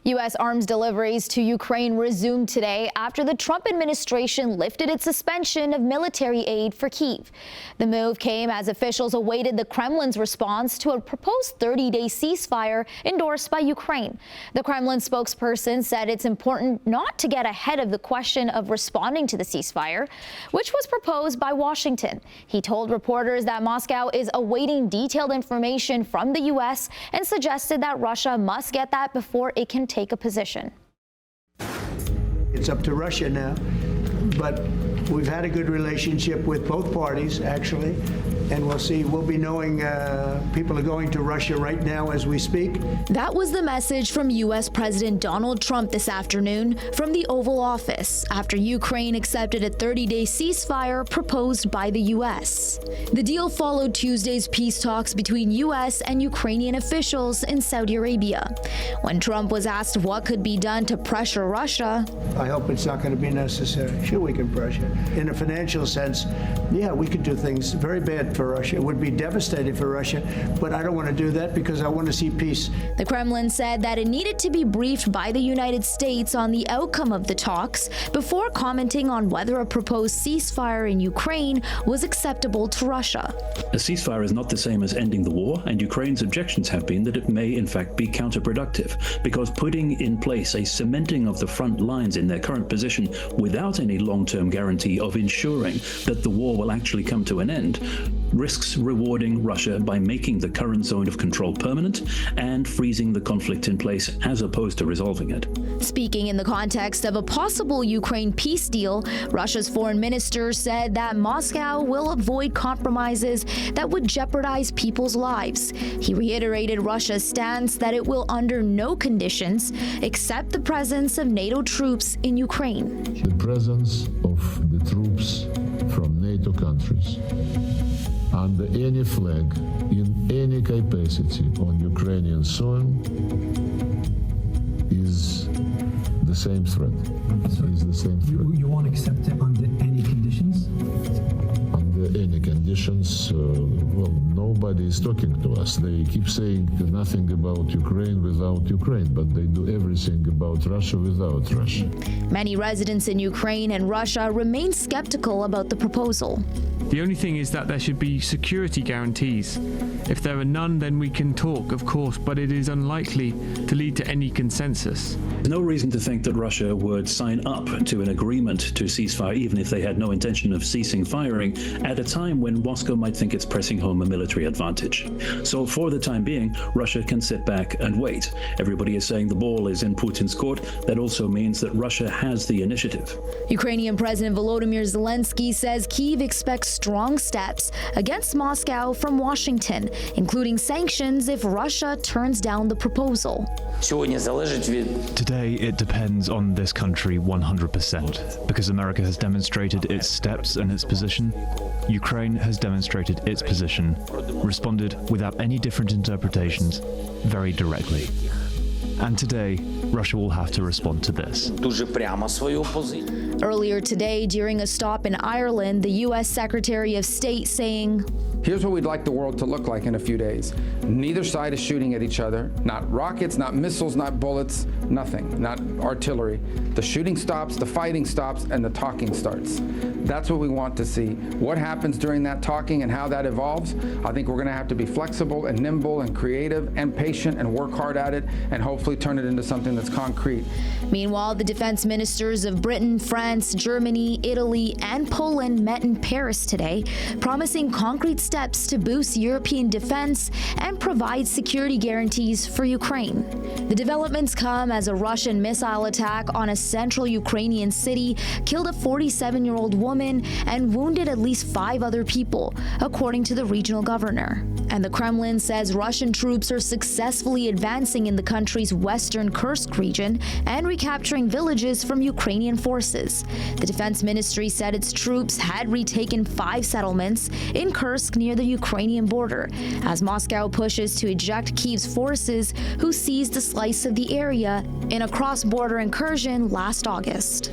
U.S. arms deliveries to Ukraine resumed today after the Trump administration lifted its suspension of military aid for Kyiv. The move came as officials awaited the Kremlin's response to a proposed 30-day ceasefire endorsed by Ukraine. The Kremlin spokesperson said it's important not to get ahead of the question of responding to the ceasefire, which was proposed by Washington. He told reporters that Moscow is awaiting detailed information from the U.S. and suggested that Russia must get that before it can take a position. It's up to Russia now, but we've had a good relationship with both parties, actually, and we'll see. We'll be knowing people are going to Russia right now as we speak. That was the message from U.S. President Donald Trump this afternoon from the Oval Office after Ukraine accepted a 30-day ceasefire proposed by the U.S. The deal followed Tuesday's peace talks between U.S. and Ukrainian officials in Saudi Arabia. When Trump was asked what could be done to pressure Russia, I hope it's not going to be necessary. Sure, we can pressure. In a financial sense, yeah, we could do things very bad for Russia. It would be devastating for Russia, but I don't want to do that because I want to see peace. The Kremlin said that it needed to be briefed by the United States on the outcome of the talks before commenting on whether a proposed ceasefire in Ukraine was acceptable to Russia. A ceasefire is not the same as ending the war, and Ukraine's objections have been that it may in fact be counterproductive, because putting in place a cementing of the front lines in their current position without any long-term guarantee of ensuring that the war will actually come to an end risks rewarding Russia by making the current zone of control permanent and freezing the conflict in place as opposed to resolving it. Speaking in the context of a possible Ukraine peace deal, Russia's foreign minister said that Moscow will avoid compromises that would jeopardize people's lives. He reiterated Russia's stance that it will under no conditions accept the presence of NATO troops in Ukraine. The presence of the troops from NATO countries under any flag, in any capacity on Ukrainian soil is the same threat. You won't accept it under any conditions? Under any conditions, well, nobody is talking to us. They keep saying nothing about Ukraine without Ukraine, but they do everything about Russia without Russia. Many residents in Ukraine and Russia remain skeptical about the proposal. The only thing is that there should be security guarantees. If there are none, then we can talk, of course, but it is unlikely to lead to any consensus. There's no reason to think that Russia would sign up to an agreement to ceasefire, even if they had no intention of ceasing firing, at a time when Moscow might think it's pressing home a military advantage. So for the time being, Russia can sit back and wait. Everybody is saying the ball is in Putin's court. That also means that Russia has the initiative. Ukrainian President Volodymyr Zelensky says Kyiv expects strong steps against Moscow from Washington, including sanctions if Russia turns down the proposal. Today, it depends on this country 100%, because America has demonstrated its steps and its position. Ukraine has demonstrated its position, responded without any different interpretations, very directly. And today, Russia will have to respond to this. Earlier today, during a stop in Ireland, the U.S. Secretary of State saying, "Here's what we'd like the world to look like in a few days. Neither side is shooting at each other. Not rockets, not missiles, not bullets, nothing, not artillery. The shooting stops, the fighting stops, and the talking starts. That's what we want to see. What happens during that talking and how that evolves, I think we're going to have to be flexible and nimble and creative and patient and work hard at it and hopefully turn it into something that's concrete." Meanwhile, the defense ministers of Britain, France, Germany, Italy, and Poland met in Paris today, promising concrete steps to boost European defense and provide security guarantees for Ukraine. The developments come as a Russian missile attack on a central Ukrainian city killed a 47-year-old woman and wounded at least 5 other people, according to the regional governor. And the Kremlin says Russian troops are successfully advancing in the country's western Kursk region and recapturing villages from Ukrainian forces. The defense ministry said its troops had retaken 5 settlements in Kursk near the Ukrainian border, as Moscow pushes to eject Kyiv's forces, who seized a slice of the area in a cross-border incursion last August.